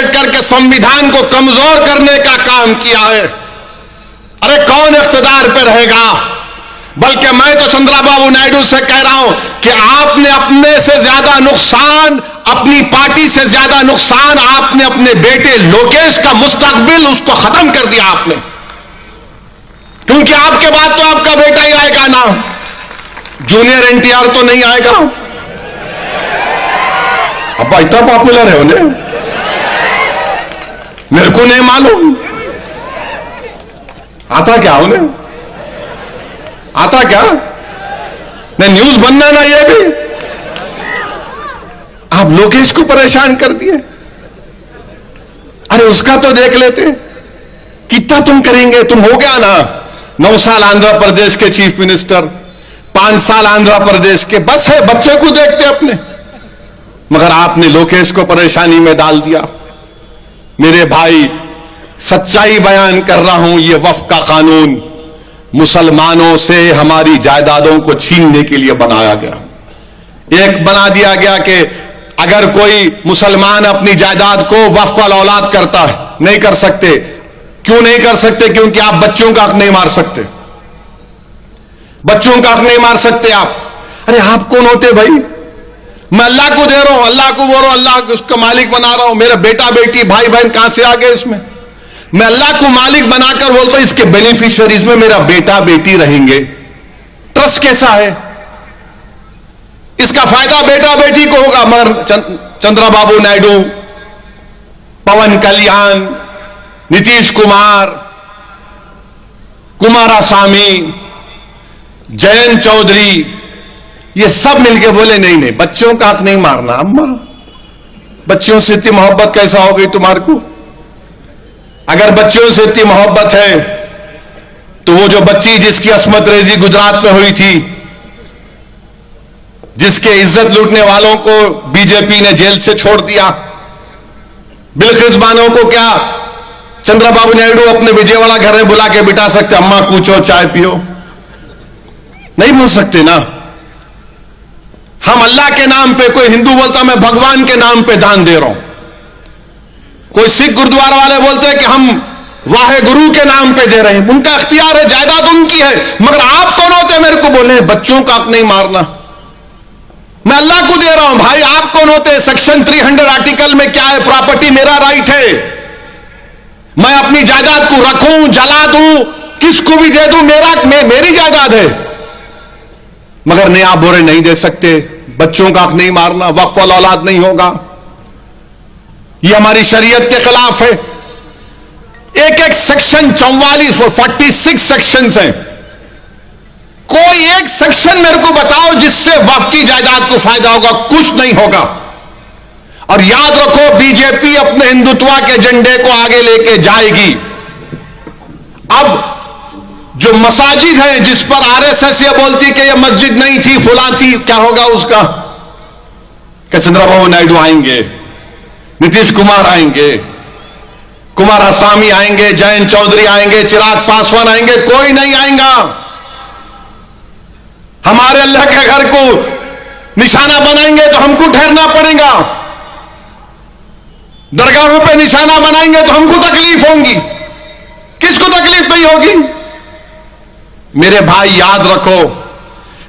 लेकर के संविधान को कमजोर करने का काम किया है। अरे कौन इख्तिदार पे रहेगा? बल्कि मैं तो चंद्रबाबू नायडू से कह रहा हूं कि आपने अपने से ज्यादा नुकसान, अपनी पार्टी से ज्यादा नुकसान आपने अपने बेटे लोकेश का मुस्तकबिल उसको खत्म कर दिया आपने, क्योंकि आपके बाद तो आपका बेटा ही आएगा ना, जूनियर एनटीआर तो नहीं आएगा। अब इतना पॉपुलर है उन्हें, मेरे को नहीं मालूम आता क्या उन्हें, आता क्या नहीं, न्यूज बनना ना ये भी। आप लोकेश को परेशान कर दिए। अरे उसका तो देख लेते, कितना तुम करेंगे, तुम हो गया ना 9 साल आंध्र प्रदेश के चीफ मिनिस्टर, 5 साल आंध्र प्रदेश के, बस है बच्चे को देखते अपने। मगर आपने लोकेश को परेशानी में डाल दिया। मेरे भाई सच्चाई बयान कर रहा हूं, यह वक्फ का कानून मुसलमानों से हमारी जायदादों को छीनने के लिए बनाया गया। एक बना दिया गया कि अगर कोई मुसलमान अपनी जायदाद को वक्फ वाल औलाद करता है, नहीं कर सकते। क्यों नहीं कर सकते? क्योंकि आप बच्चों का हक नहीं मार सकते, बच्चों का हक नहीं मार सकते आप। अरे आप कौन होते भाई? मैं अल्लाह को दे रहा हूं, अल्लाह को बोल रहा हूं, अल्लाह को उसका मालिक बना रहा हूं। मेरा बेटा बेटी भाई बहन कहां से आ गए इसमें? मैं अल्लाह को मालिक बनाकर बोलता हूं इसके बेनिफिशियरीज में मेरा बेटा बेटी रहेंगे। ट्रस्ट कैसा है? इसका फायदा बेटा बेटी को होगा। मगर चंद्रबाबू नायडू, पवन कल्याण, नीतीश कुमार, कुमारास्वामी, जयंत चौधरी, ये सब मिलके बोले नहीं नहीं बच्चों का हक नहीं मारना। अम्मा बच्चों से इतनी मोहब्बत कैसा हो गई तुम्हारे को? अगर बच्चों से इतनी मोहब्बत है तो वो जो बच्ची जिसकी अस्मत रेजी गुजरात में हुई थी, जिसके इज्जत लूटने वालों को बीजेपी ने जेल से छोड़ दिया, बिल्किस बानो को क्या चंद्रबाबू नायडू अपने विजयवाड़ा घर में बुला के बिठा सकते? अम्मा पूछो चाय पियो, नहीं बोल सकते ना। हम अल्लाह के नाम पे, कोई हिंदू बोलता मैं भगवान के नाम पे दान दे रहा हूं, कोई सिख गुरुद्वारा वाले बोलते हैं कि हम वाहे गुरु के नाम पे दे रहे हैं। उनका अख्तियार है, जायदाद उनकी है। मगर आप कौन होते मेरे को बोले बच्चों का हक नहीं मारना? मैं अल्लाह को दे रहा हूं भाई, आप कौन होते हैं? सेक्शन 300 आर्टिकल में क्या है? प्रॉपर्टी मेरा राइट है, मैं अपनी जायदाद को रखूं, जला दूं, किसको भी दे दूं, मेरी जायदाद है। मगर नहीं, आप बोले नहीं दे सकते, बच्चों का हक नहीं मारना, वक्फ वाल औलाद नहीं होगा। ये हमारी शरीयत के खिलाफ है। एक एक सेक्शन 46 सेक्शंस हैं। कोई एक सेक्शन मेरे को बताओ जिससे वक्फ की जायदाद को फायदा होगा? कुछ नहीं होगा। और याद रखो बीजेपी अपने हिंदुत्व के झंडे को आगे लेके जाएगी। अब जो मसाजिद है जिस पर आरएसएस ये बोलती कि ये मस्जिद नहीं थी, फुला थी, क्या होगा उसका? कि चंद्रबाबू नायडू आएंगे, नीतीश कुमार आएंगे, कुमारास्वामी आएंगे, जयंत चौधरी आएंगे, चिराग पासवान आएंगे, कोई नहीं आएगा। हमारे अल्लाह के घर को निशाना बनाएंगे तो हमको ठहरना पड़ेगा, दरगाहों पे निशाना बनाएंगे तो हमको तकलीफ होगी। किसको तकलीफ नहीं होगी? मेरे भाई याद रखो,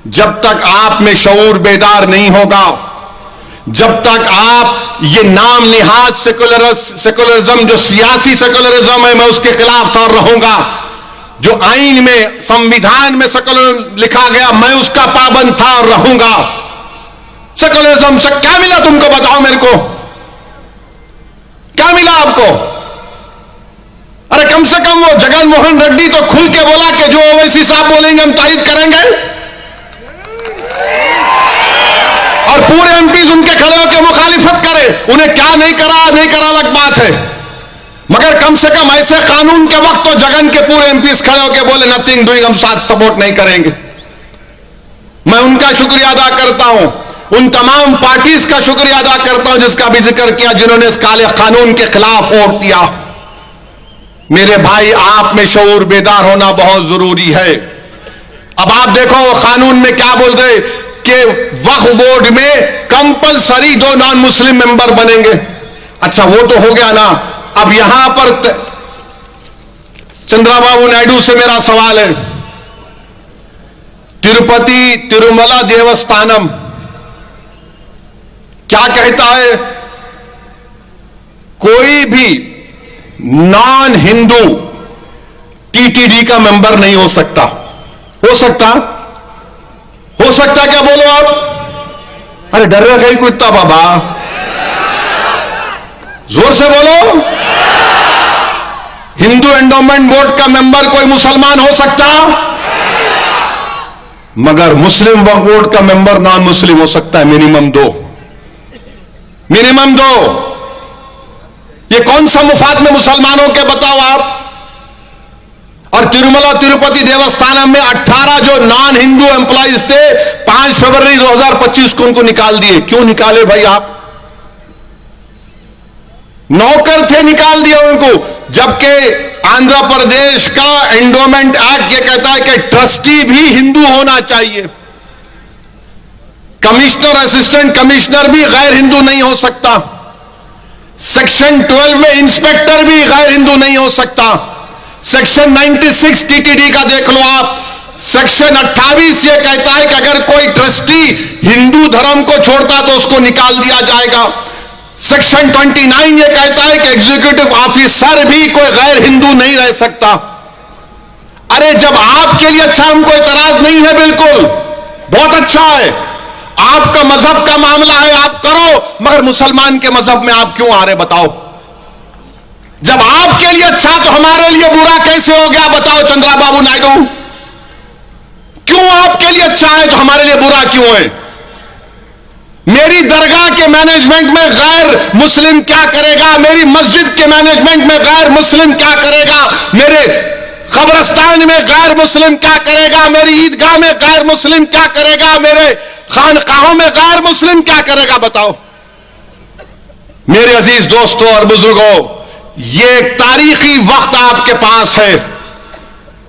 जब तक आप में शऊर बेदार नहीं होगा, जब तक आप ये नाम निहाज सेकुलरिज्म, जो सियासी सेकुलरिज्म है, मैं उसके खिलाफ था रहूंगा। जो आईन में, संविधान में सेकुलर लिखा गया, मैं उसका पाबंद था और रहूंगा। सेकुलरिज्म से क्या मिला तुमको? बताओ मेरे को, क्या मिला आपको? अरे कम से कम वो जगन मोहन रेड्डी तो खुल के बोला कि जो ओवैसी साहब बोलेंगे हम तायद करेंगे, और पूरे एमपीज उनके खड़े होकर मुखालिफत करे। उन्हें क्या नहीं करा अलग बात है, मगर कम से कम ऐसे कानून के वक्त तो जगन के पूरे एमपीज खड़े होकर बोले नथिंग डूइंग, हम साथ सपोर्ट नहीं करेंगे। मैं उनका शुक्रिया अदा करता हूं, उन तमाम पार्टीज का शुक्रिया अदा करता हूं जिसका भी जिक्र किया, जिन्होंने इस काले कानून के खिलाफ वोट दिया। मेरे भाई, आप में शऊर बेदार होना बहुत जरूरी है। अब आप देखो कानून में क्या बोल रहे कि वक्फ बोर्ड में कंपलसरी 2 नॉन मुस्लिम मेंबर बनेंगे। अच्छा वो तो हो गया ना। अब यहां पर चंद्रबाबू नायडू से मेरा सवाल है, तिरुपति तिरुमला देवस्थानम क्या कहता है? कोई भी नॉन हिंदू टीटीडी का मेंबर नहीं हो सकता। हो सकता? हो सकता क्या? बोलो आप। अरे डर गई कोई इतना बाबा, जोर से बोलो। हिंदू एंडोमेंट बोर्ड का मेंबर कोई मुसलमान हो सकता, मगर मुस्लिम वक्फ बोर्ड का मेंबर नॉन मुस्लिम हो सकता है। मिनिमम दो। ये कौन सा मुफाद में मुसलमानों के बताओ आप। और तिरुमला तिरुपति देवस्थानम में 18 जो नॉन हिंदू एम्प्लॉइज थे 5 फरवरी 2025 को उनको निकाल दिए। क्यों निकाले भाई आप? नौकर थे, निकाल दिया उनको। जबकि आंध्र प्रदेश का एंडोमेंट एक्ट ये कहता है कि ट्रस्टी भी हिंदू होना चाहिए। कमिश्नर, असिस्टेंट कमिश्नर भी गैर हिंदू नहीं हो सकता। सेक्शन 12 में इंस्पेक्टर भी गैर हिंदू नहीं हो सकता। सेक्शन 96 टीटीडी का देख लो आप। सेक्शन 28 ये कहता है कि अगर कोई ट्रस्टी हिंदू धर्म को छोड़ता तो उसको निकाल दिया जाएगा। सेक्शन 29 ये कहता है कि एग्जीक्यूटिव ऑफिसर भी कोई गैर हिंदू नहीं रह सकता। अरे जब आपके लिए अच्छा, हमको इतराज नहीं है, बिल्कुल बहुत अच्छा है, आपका मजहब का मामला है, आप करो, मगर मुसलमान के मजहब में आप क्यों आ रहे बताओ? जब आपके लिए अच्छा तो हमारे लिए बुरा कैसे हो गया बताओ चंद्रबाबू नायडू? क्यों आपके लिए अच्छा है तो हमारे लिए बुरा क्यों है? मेरी दरगाह के मैनेजमेंट में गैर मुस्लिम क्या करेगा? मेरी मस्जिद के मैनेजमेंट में गैर मुस्लिम क्या करेगा? मेरे कब्रिस्तान में गैर मुस्लिम क्या करेगा? मेरी ईदगाह में गैर मुस्लिम क्या करेगा? मेरे खानकाहों में गैर मुस्लिम क्या करेगा बताओ? मेरे अजीज दोस्तों और बुजुर्गों, ये एक तारीखी वक्त आपके पास है।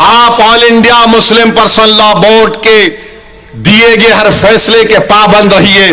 आप all India Muslim person law board के दिए गए हर फैसले के पाबंद रहिए।